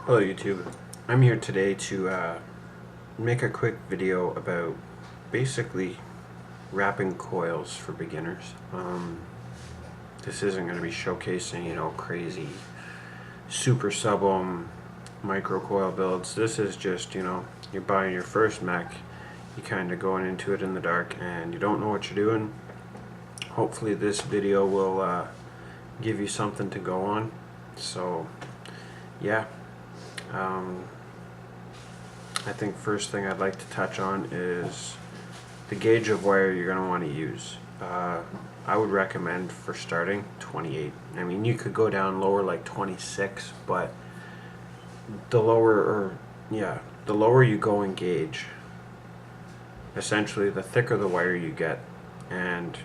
Hello YouTube. I'm here today to make a quick video about basically wrapping coils for beginners. This isn't going to be showcasing, crazy super sub-ohm micro coil builds. This is just, you're buying your first mech, you kind of going into it in the dark and you don't know what you're doing. Hopefully this video will give you something to go on. So yeah. I think first thing I'd like to touch on is the gauge of wire you're going to want to use. I would recommend for starting 28. I mean, you could go down lower like 26, but the lower you go in gauge, essentially the thicker the wire you get and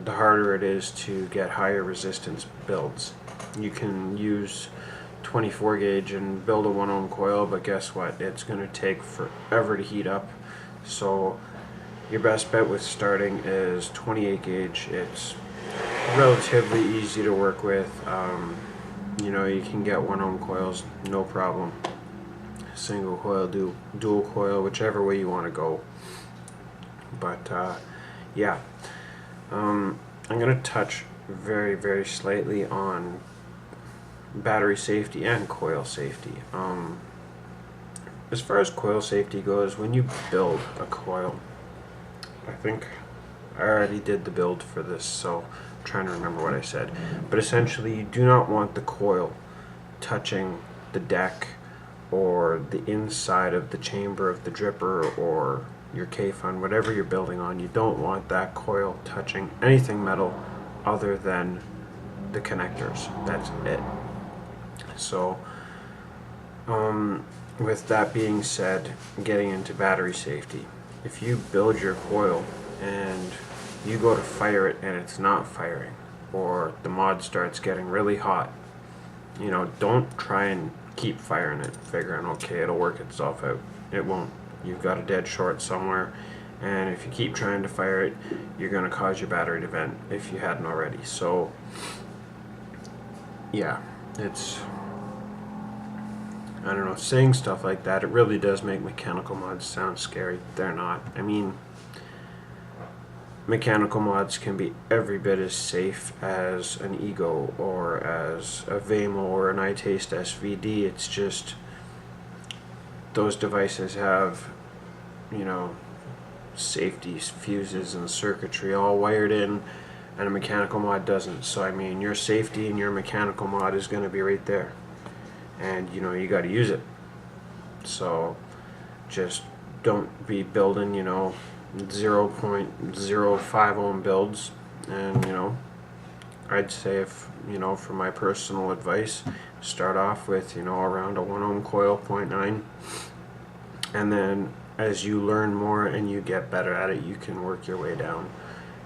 the harder it is to get higher resistance builds. You can use 24 gauge and build a 1 ohm coil, but guess what, it's going to take forever to heat up. So your best bet with starting is 28 gauge. It's relatively easy to work with. You can get 1 ohm coils no problem, single coil, dual coil, whichever way you want to go. But yeah, I'm going to touch very slightly on battery safety and coil safety. As far as coil safety goes, when you build a coil, I think I already did the build for this, so I'm trying to remember what I said, but essentially you do not want the coil touching the deck or the inside of the chamber of the dripper or your K-fun, whatever you're building on. You don't want that coil touching anything metal other than the connectors. That's it. So with that being said, getting into battery safety, if you build your coil and you go to fire it and it's not firing, or the mod starts getting really hot, don't try and keep firing it figuring okay, it'll work itself out. It won't. You've got a dead short somewhere, and if you keep trying to fire it, you're going to cause your battery to vent if you hadn't already. So yeah, I don't know, saying stuff like that, it really does make mechanical mods sound scary. They're not. I mean, mechanical mods can be every bit as safe as an Ego or as a Vamo or an iTaste SVD. It's just those devices have, safety fuses and circuitry all wired in, and a mechanical mod doesn't. So I mean, your safety in your mechanical mod is going to be right there, and you got to use it. So just don't be building 0.05 ohm builds. And I'd say, if for my personal advice, start off with around a 1 ohm coil, 0.9, and then as you learn more and you get better at it, you can work your way down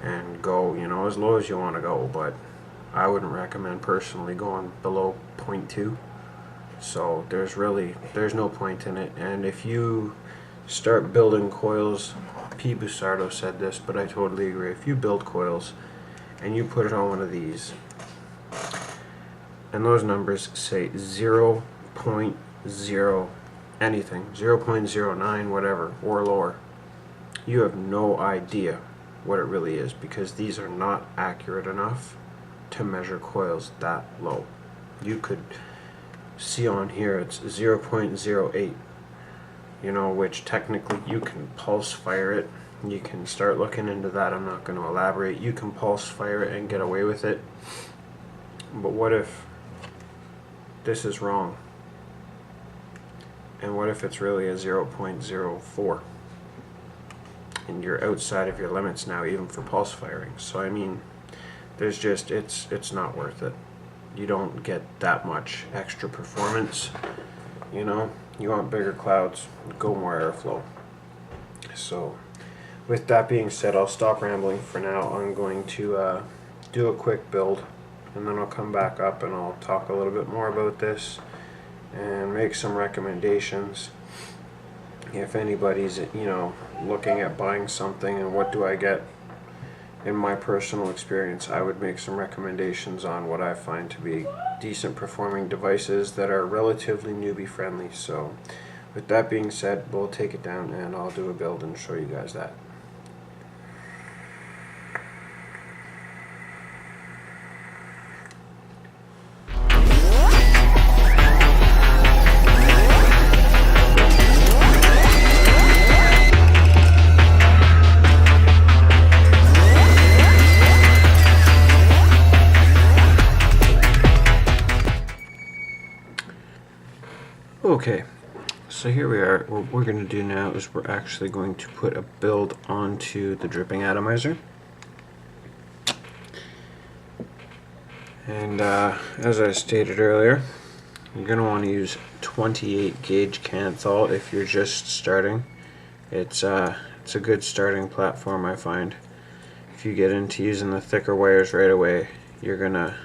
and go as low as you want to go. But I wouldn't recommend personally going below 0.2. So there's no point in it. And if you start building coils, P. Busardo said this, but I totally agree. If you build coils and you put it on one of these and those numbers say 0.0 anything, 0.09 whatever or lower, you have no idea what it really is, because these are not accurate enough to measure coils that low. You could see on here it's 0.08, which technically you can pulse fire it. You can start looking into that. I'm not going to elaborate. You can pulse fire it and get away with it. But what if this is wrong? And what if it's really a 0.04? And you're outside of your limits now, even for pulse firing. So I mean, there's just, it's not worth it. You don't get that much extra performance. You want bigger clouds, go more airflow. So with that being said, I'll stop rambling for now. I'm going to do a quick build, and then I'll come back up and I'll talk a little bit more about this and make some recommendations. If anybody's looking at buying something and what do I get, in my personal experience, I would make some recommendations on what I find to be decent performing devices that are relatively newbie friendly. So with that being said, we'll take it down and I'll do a build and show you guys that. Okay, so here we are. What we're going to do now is we're actually going to put a build onto the dripping atomizer. And as I stated earlier, you're going to want to use 28 gauge Canthal if you're just starting. It's a good starting platform, I find. If you get into using the thicker wires right away, you're going to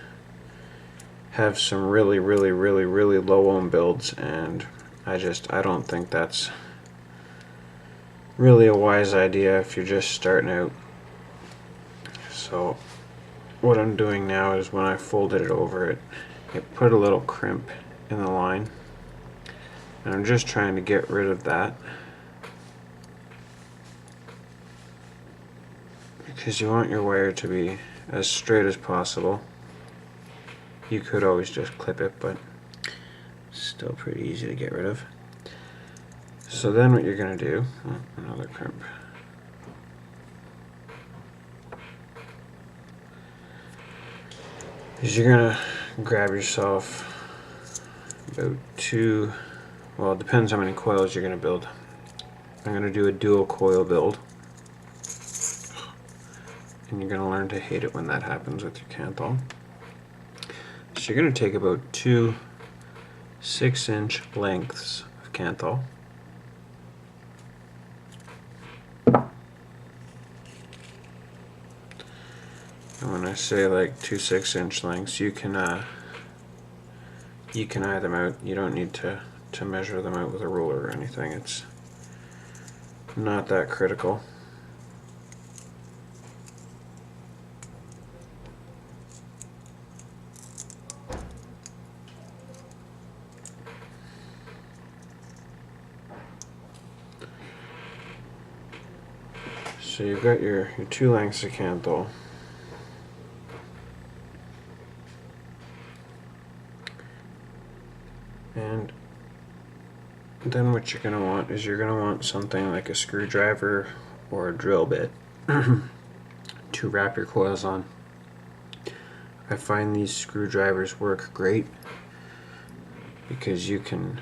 have some really low ohm builds, and I don't think that's really a wise idea if you're just starting out. So what I'm doing now is when I folded it over, it put a little crimp in the line, and I'm just trying to get rid of that because you want your wire to be as straight as possible. You could always just clip it, but it's still pretty easy to get rid of. So then what you're going to do, another crimp, is you're going to grab yourself about two, well, it depends how many coils you're going to build. I'm going to do a dual coil build, and you're going to learn to hate it when that happens with your Canthal. So you're going to take about two 6-inch lengths of Canthal. And when I say like two 6-inch lengths, you can eye them out. You don't need to measure them out with a ruler or anything. It's not that critical. So you've got your two lengths of Canthal. And then what you're going to want is you're going to want something like a screwdriver or a drill bit to wrap your coils on. I find these screwdrivers work great because you can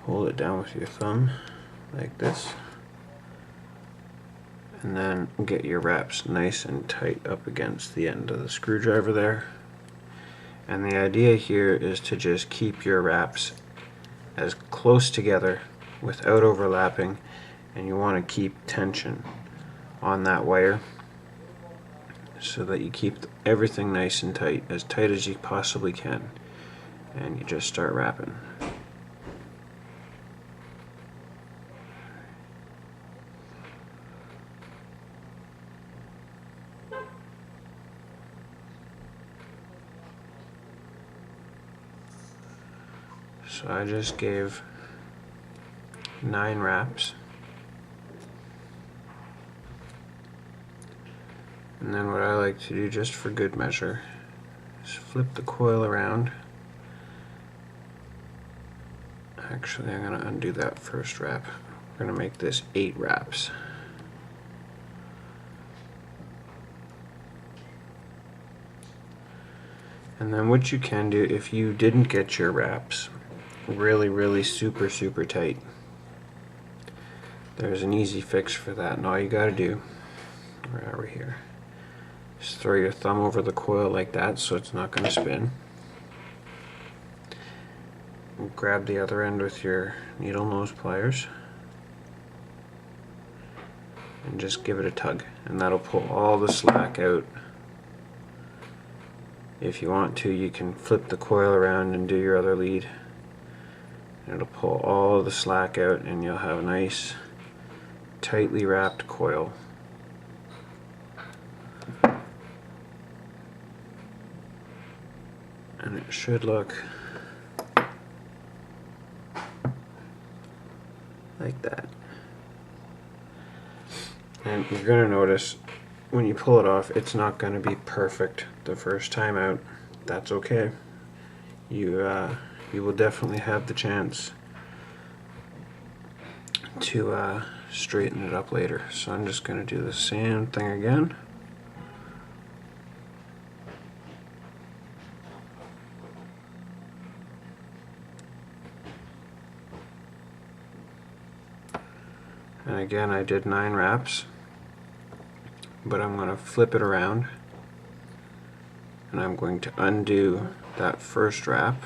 hold it down with your thumb like this, and then get your wraps nice and tight up against the end of the screwdriver there. And the idea here is to just keep your wraps as close together without overlapping, and you want to keep tension on that wire so that you keep everything nice and tight, as tight as you possibly can, and you just start wrapping. So I just gave 9 wraps, and then what I like to do just for good measure is flip the coil around. Actually, I'm going to undo that first wrap. We're going to make this 8 wraps. And then what you can do if you didn't get your wraps really super tight, there's an easy fix for that, and all you gotta do, where are we here, just throw your thumb over the coil like that so it's not going to spin, and grab the other end with your needle nose pliers and just give it a tug, and that'll pull all the slack out. If you want to, you can flip the coil around and do your other lead. It'll pull all the slack out, and you'll have a nice tightly wrapped coil. it should look like that. And you're going to notice when you pull it off, it's not going to be perfect the first time out. That's okay. You will definitely have the chance to straighten it up later. So I'm just going to do the same thing again. And again, I did 9 wraps, but I'm going to flip it around and I'm going to undo that first wrap.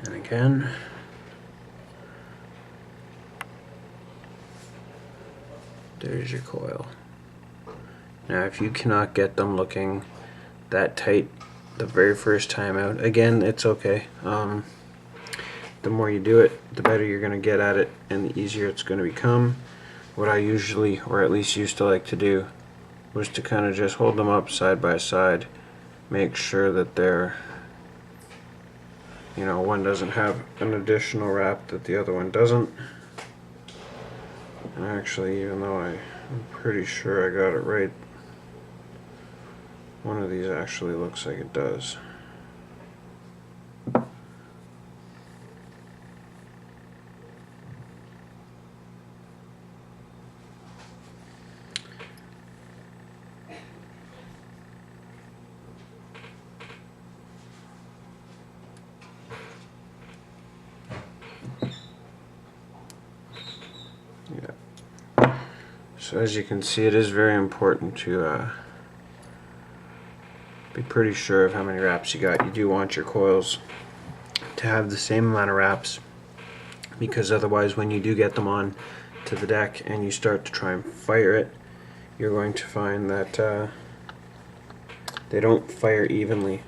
And again, there's your coil. Now if you cannot get them looking that tight the very first time out, again, it's okay. The more you do it, the better you're going to get at it and the easier it's going to become. What I usually, or at least used to like to do, was to kind of just hold them up side by side, make sure that they're, you know, one doesn't have an additional wrap that the other one doesn't. And actually, even though I'm pretty sure I got it right, one of these actually looks like it does. Yeah. So as you can see, it is very important to be pretty sure of how many wraps you got. You do want your coils to have the same amount of wraps, because otherwise when you do get them on to the deck and you start to try and fire it, you're going to find that they don't fire evenly.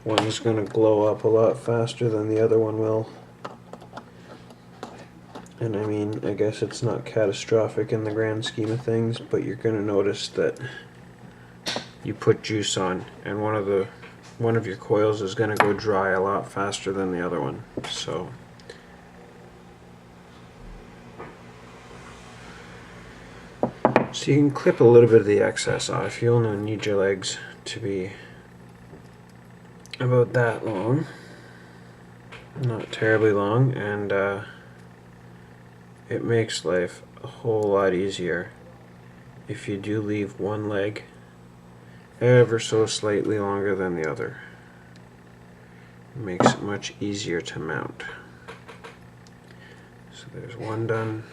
One's going to glow up a lot faster than the other one will. And I mean, I guess it's not catastrophic in the grand scheme of things, but you're going to notice that you put juice on and one of your coils is going to go dry a lot faster than the other one. So you can clip a little bit of the excess off. You only need your legs to be about that long, not terribly long, and it makes life a whole lot easier if you do leave one leg ever so slightly longer than the other. It makes it much easier to mount. So there's one done.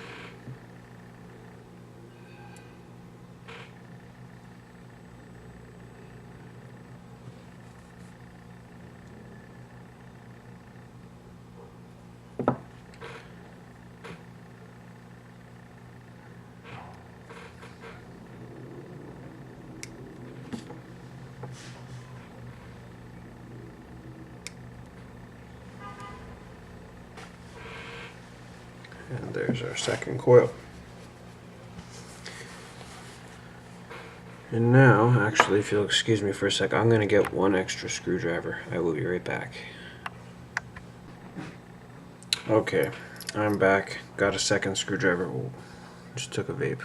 And there's our second coil. And now, actually, if you'll excuse me for a sec, I'm going to get one extra screwdriver. I will be right back. Okay, I'm back. Got a second screwdriver. Oh, just took a vape.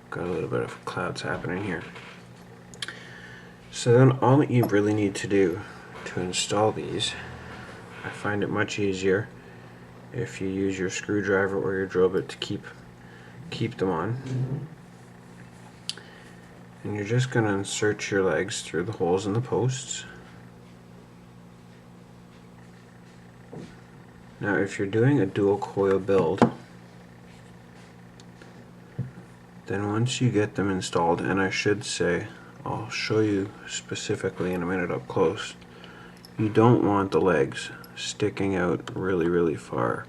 Got a little bit of clouds happening here. So then all that you really need to do to install these, I find it much easier if you use your screwdriver or your drill bit to keep them on. And you're just going to insert your legs through the holes in the posts. Now if you're doing a dual coil build, then once you get them installed, and I should say, I'll show you specifically in a minute up close, you don't want the legs sticking out really far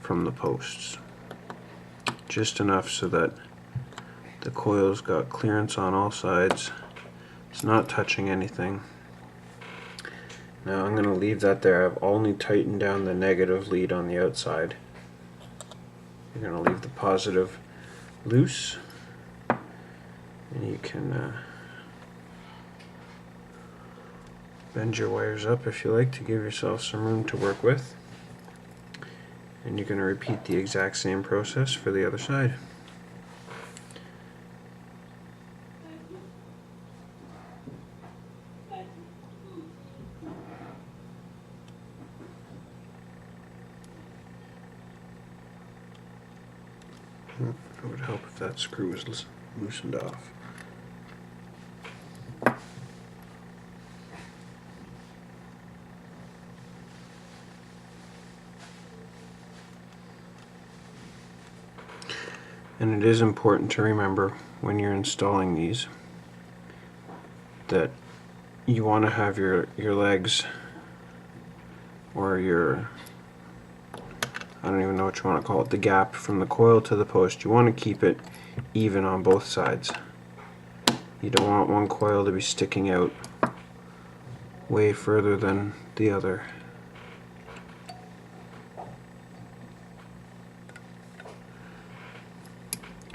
from the posts. Just enough so that the coil's got clearance on all sides. It's not touching anything. Now I'm going to leave that there. I've only tightened down the negative lead on the outside. You're going to leave the positive loose, and you can bend your wires up if you like to give yourself some room to work with. And you're going to repeat the exact same process for the other side. It would help if that screw was loosened off. And it is important to remember when you're installing these that you want to have your legs, or your, I don't even know what you want to call it, the gap from the coil to the post, you want to keep it even on both sides. You don't want one coil to be sticking out way further than the other.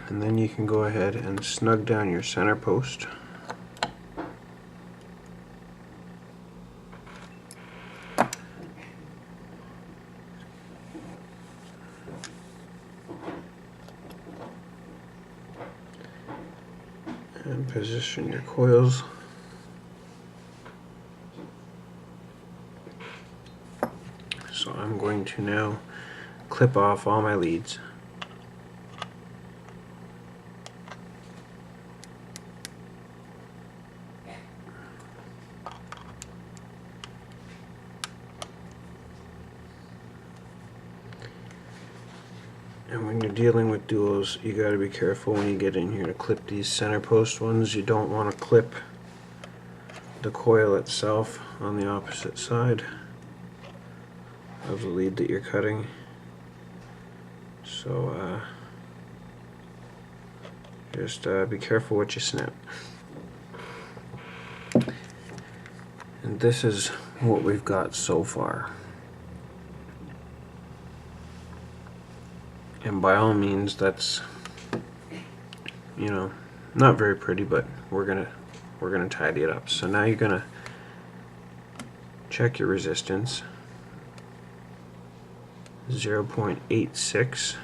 And then you can go ahead and snug down your center post. And position your coils. So I'm going to now clip off all my leads. And when you're dealing with duals, you got to be careful when you get in here to clip these center post ones. You don't want to clip the coil itself on the opposite side of the lead that you're cutting. So just be careful what you snap. And this is what we've got so far. And by all means, that's, you know, not very pretty, but we're gonna tidy it up. So now you're gonna check your resistance, 0.86,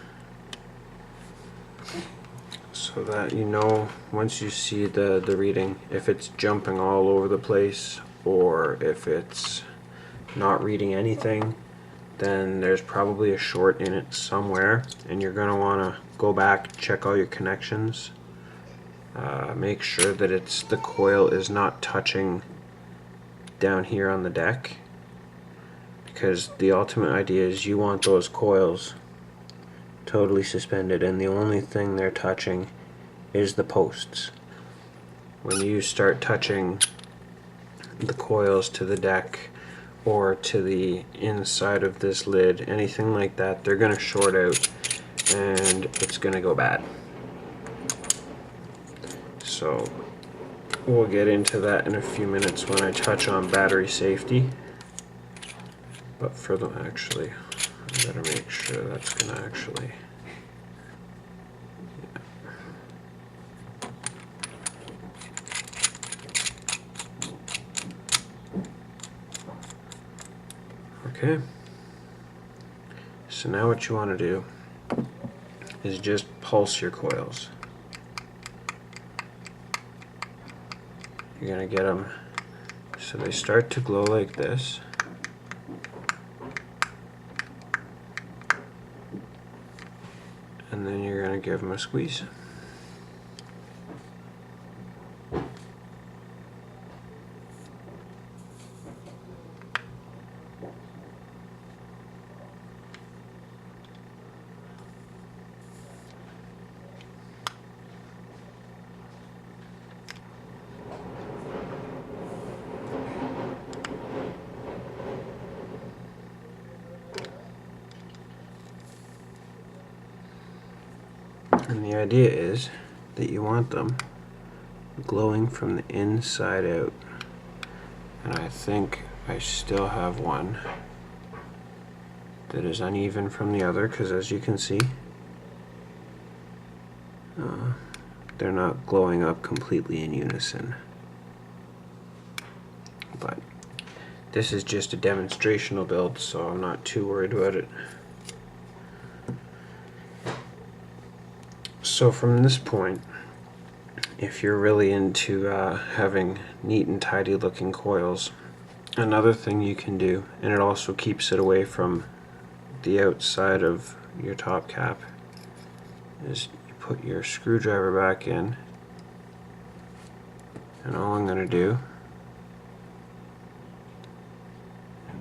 so that you know once you see the reading, if it's jumping all over the place or if it's not reading anything, then there's probably a short in it somewhere, and you're going to want to go back, check all your connections, make sure that the coil is not touching down here on the deck, because the ultimate idea is you want those coils totally suspended, and the only thing they're touching is the posts. When you start touching the coils to the deck or to the inside of this lid, anything like that, they're going to short out and it's going to go bad. So we'll get into that in a few minutes when I touch on battery safety. But for the, actually, I better make sure that's going to actually, okay, so now what you want to do is just pulse your coils. You're going to get them so they start to glow like this. And then you're going to give them a squeeze. And the idea is that you want them glowing from the inside out. And I think I still have one that is uneven from the other, because as you can see, they're not glowing up completely in unison. But this is just a demonstrational build, so I'm not too worried about it. So from this point, if you're really into having neat and tidy looking coils, another thing you can do, and it also keeps it away from the outside of your top cap, is you put your screwdriver back in, and all I'm going to do,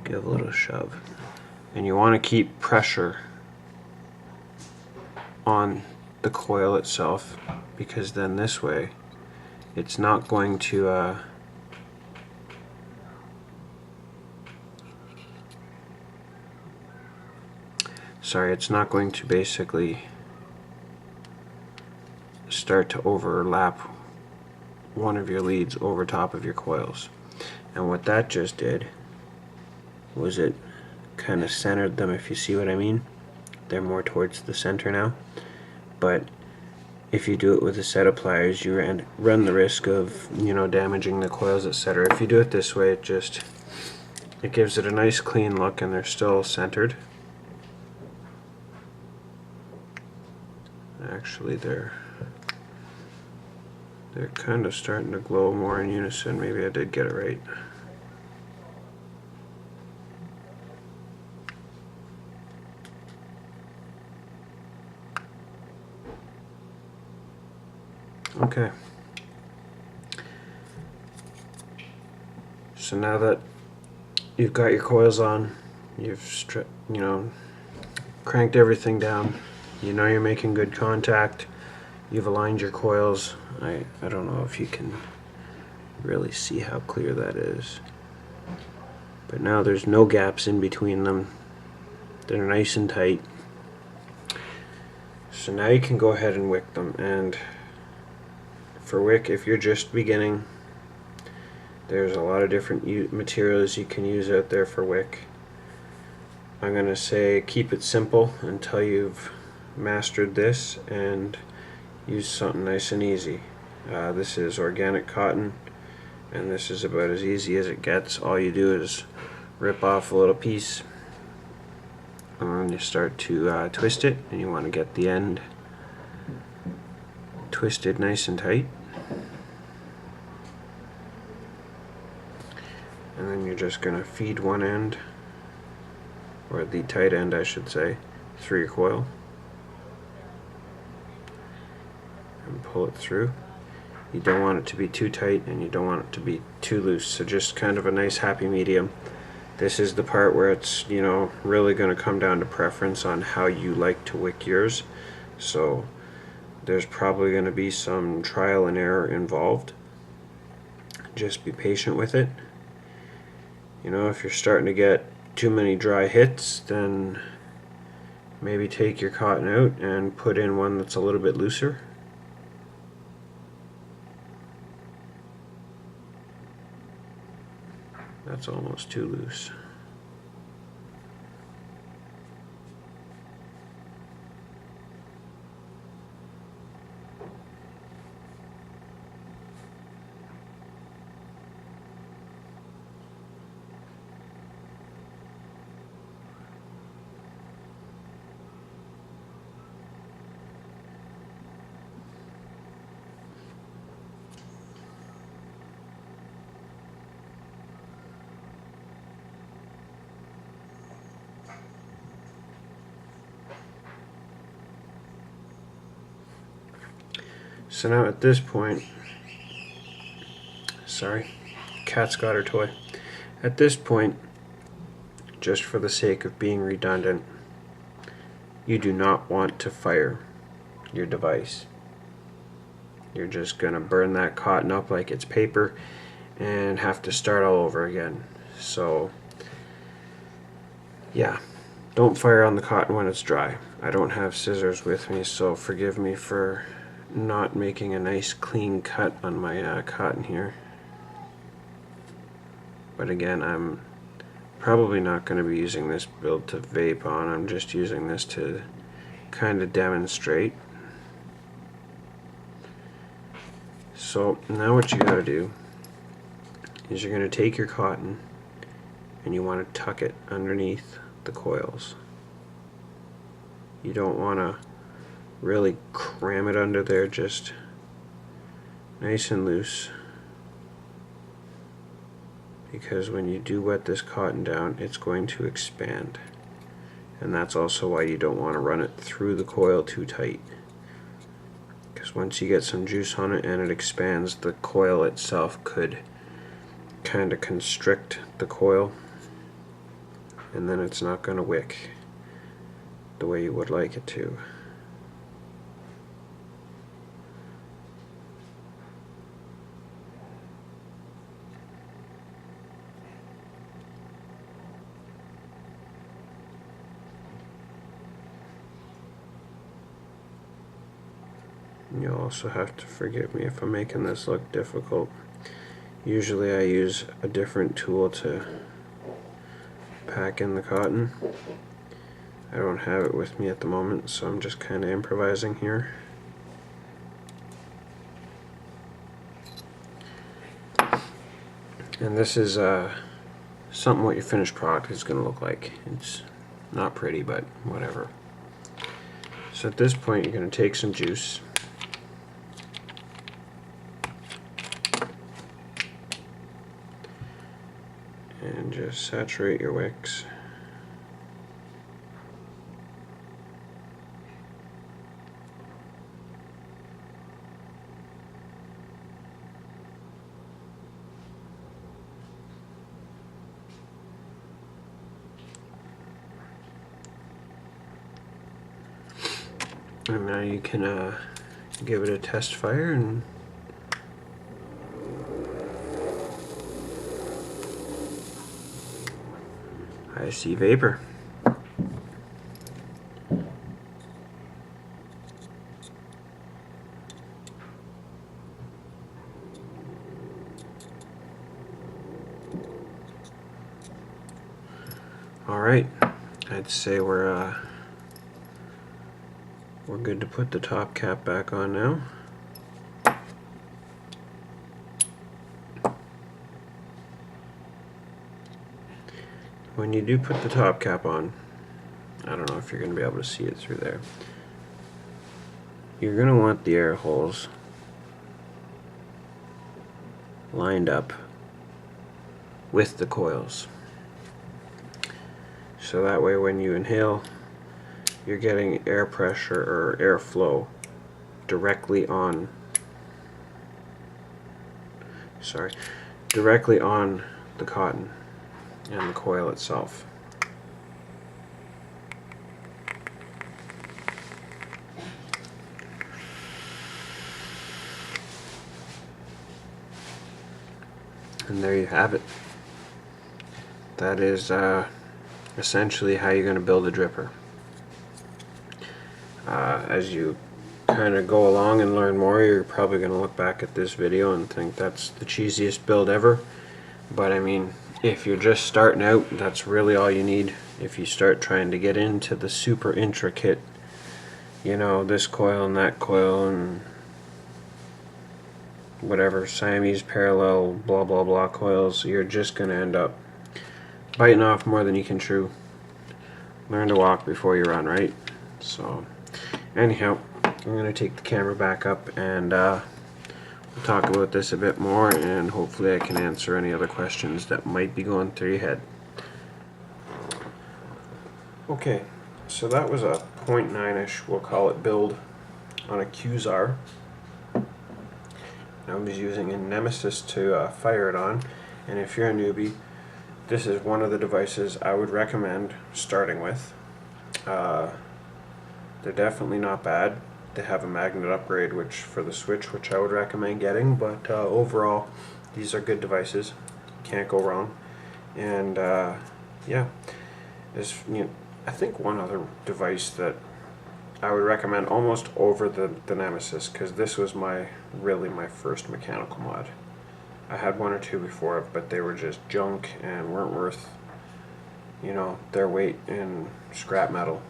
give a little shove, and you want to keep pressure on the coil itself, because then this way it's not going to it's not going to basically start to overlap one of your leads over top of your coils. And what that just did was it kind of centered them, if you see what I mean. They're more towards the center now. But if you do it with a set of pliers, you run the risk of, you know, damaging the coils, etc. If you do it this way, it gives it a nice clean look, and they're still centered. Actually, they're kind of starting to glow more in unison. Maybe I did get it right. Okay. So now that you've got your coils on, you've cranked everything down, you know you're making good contact, you've aligned your coils. I don't know if you can really see how clear that is, but now there's no gaps in between them. They're nice and tight. So now you can go ahead and wick them. And for wick, if you're just beginning, there's a lot of different materials you can use out there for wick. I'm going to say keep it simple until you've mastered this and use something nice and easy. This is organic cotton, and this is about as easy as it gets. All you do is rip off a little piece, and you start to twist it, and you want to get the end twisted nice and tight. And then you're just going to feed one end, or the tight end I should say, through your coil and pull it through. You don't want it to be too tight and you don't want it to be too loose, so just kind of a nice happy medium. This is the part where it's, you know, really going to come down to preference on how you like to wick yours. So there's probably going to be some trial and error involved. Just be patient with it. You know, if you're starting to get too many dry hits, then maybe take your cotton out and put in one that's a little bit looser. That's almost too loose. So now at this point, sorry, cat's got her toy. At this point, just for the sake of being redundant, you do not want to fire your device. You're just going to burn that cotton up like it's paper and have to start all over again. So yeah, Don't fire on the cotton when it's dry. I don't have scissors with me, so forgive me for not making a nice clean cut on my cotton here. But again, I'm probably not going to be using this build to vape on. I'm just using this to kind of demonstrate. So now what you got to do is you're going to take your cotton and you want to tuck it underneath the coils. You don't want to really cram it under there, just nice and loose, because when you do wet this cotton down, it's going to expand, and that's also why you don't want to run it through the coil too tight, because once you get some juice on it and it expands, the coil itself could kind of constrict the coil, and then it's not going to wick the way you would like it to. You'll also have to forgive me if I'm making this look difficult. Usually I use a different tool to pack in the cotton. I don't have it with me at the moment, so I'm just kind of improvising here. And this is something what your finished product is going to look like. It's not pretty, but whatever. So at this point you're going to take some juice, and just saturate your wicks. And now you can give it a test fire, and I see vapor. All right, I'd say we're good to put the top cap back on now. When you do put the top cap on, I don't know if you're going to be able to see it through there. You're going to want the air holes lined up with the coils. So that way when you inhale, you're getting air pressure or air flow directly on the cotton and the coil itself. And there you have it. That is essentially how you're going to build a dripper. As you kind of go along and learn more, you're probably going to look back at this video and think that's the cheesiest build ever. But I mean, if you're just starting out, that's really all you need. If you start trying to get into the super intricate, you know, this coil and that coil and whatever, Siamese parallel, blah blah blah coils, you're just going to end up biting off more than you can chew. Learn to walk before you run, right? So anyhow, I'm going to take the camera back up and we'll talk about this a bit more, and hopefully I can answer any other questions that might be going through your head. Okay, so that was a 0.9-ish, we'll call it, build on a Qzar. I was using a Nemesis to fire it on, and if you're a newbie, this is one of the devices I would recommend starting with. They're definitely not bad. They have a magnet upgrade for the switch, which I would recommend getting, but overall these are good devices. Can't go wrong. And yeah, I think one other device that I would recommend almost over the Nemesis, because this was really my first mechanical mod. I had one or two before, but they were just junk and weren't worth, you know, their weight in scrap metal.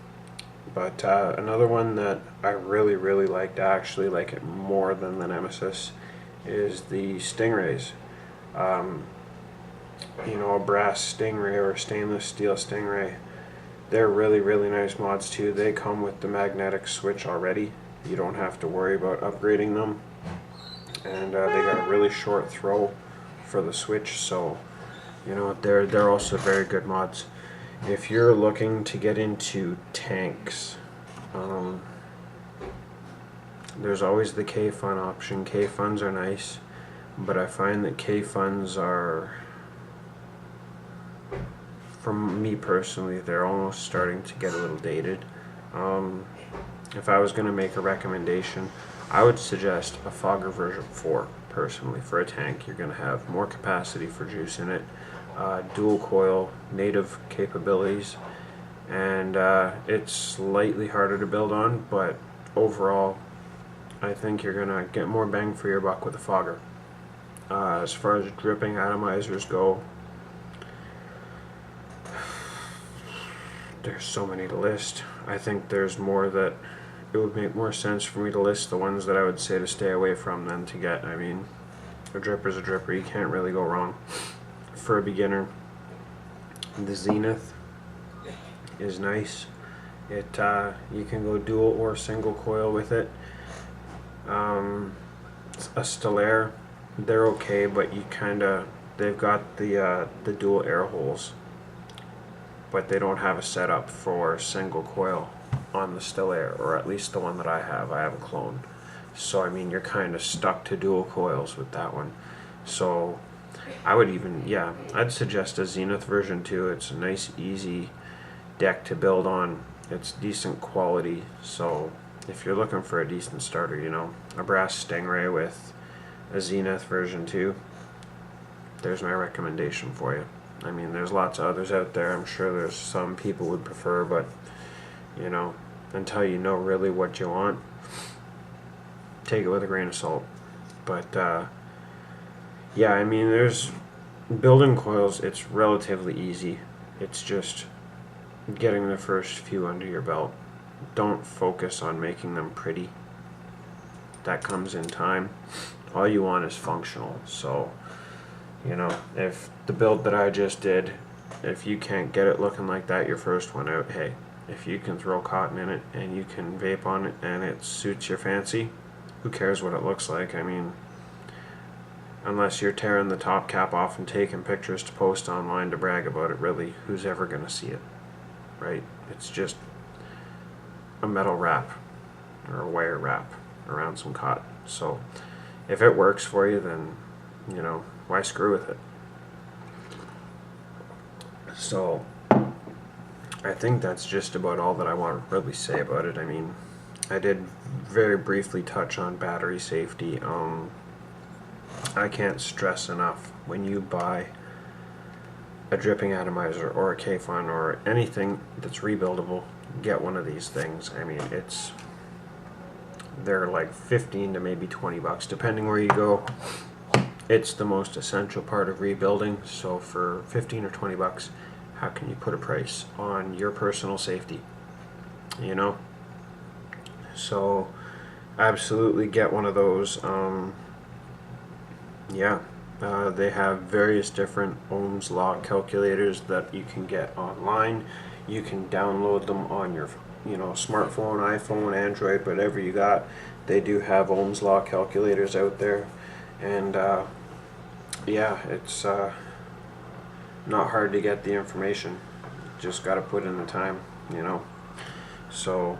But another one that I really liked, I actually like it more than the Nemesis, is the Stingrays. You know, a brass Stingray or a stainless steel Stingray. They're really nice mods too. They come with the magnetic switch already. You don't have to worry about upgrading them. And they got a really short throw for the switch, so you know they're also very good mods. If you're looking to get into tanks, there's always the K-Fun option. K-Funs are nice, but I find that K-Funs are, from me personally, they're almost starting to get a little dated. If I was going to make a recommendation, I would suggest a Fogger version 4 personally for a tank. You're going to have more capacity for juice in it, dual coil, native capabilities, and it's slightly harder to build on, but overall I think you're going to get more bang for your buck with a Fogger. As far as dripping atomizers go, there's so many to list. I think there's more that it would make more sense for me to list the ones that I would say to stay away from than to get. I mean, a dripper's a dripper, you can't really go wrong. For a beginner, the Zenith is nice. You can go dual or single coil with it. A Stellaire, they're okay, but they've got the dual air holes, but they don't have a setup for single coil on the Stellaire, or at least the one that I have. I have a clone, so I mean you're kind of stuck to dual coils with that one. So I would I'd suggest a Zenith version 2. It's a nice easy deck to build on. It's decent quality, so if you're looking for a decent starter, you know, a brass Stingray with a Zenith version 2, there's my recommendation for you. I mean, there's lots of others out there. I'm sure there's some people would prefer, but you know, until you know really what you want, take it with a grain of salt. But yeah, I mean, there's building coils. It's relatively easy. It's just getting the first few under your belt. Don't focus on making them pretty. That comes in time. All you want is functional. So, you know, if the build that I just did, if you can't get it looking like that your first one out, hey, if you can throw cotton in it and you can vape on it and it suits your fancy, who cares what it looks like? I mean, unless you're tearing the top cap off and taking pictures to post online to brag about it, really, who's ever going to see it, right? It's just a metal wrap or a wire wrap around some cotton. So if it works for you, then, you know, why screw with it? So I think that's just about all that I want to really say about it. I mean, I did very briefly touch on battery safety. I can't stress enough, when you buy a dripping atomizer or a K-Fun or anything that's rebuildable, get one of these things. I mean, they're like 15 to maybe 20 bucks depending where you go. It's the most essential part of rebuilding, so for 15 or 20 bucks, how can you put a price on your personal safety, you know? So absolutely get one of those. They have various different Ohm's law calculators that you can get online. You can download them on your, you know, smartphone, iPhone, Android, whatever you got. They do have Ohm's law calculators out there, and yeah, it's not hard to get the information. Just got to put in the time, you know. So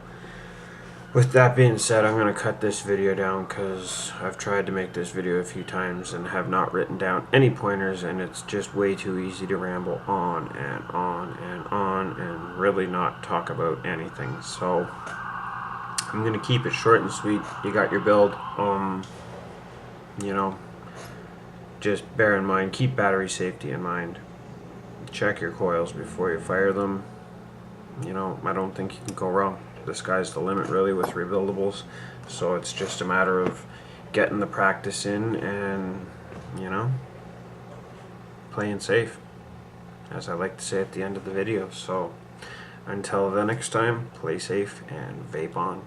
with that being said, I'm going to cut this video down because I've tried to make this video a few times and have not written down any pointers, and it's just way too easy to ramble on and on and on and really not talk about anything. So I'm going to keep it short and sweet. You got your build. You know, just bear in mind, keep battery safety in mind. Check your coils before you fire them. you know, I don't think you can go wrong. The sky's the limit really with rebuildables, so it's just a matter of getting the practice in and, you know, playing safe, as I like to say at the end of the video. So until the next time, play safe and vape on.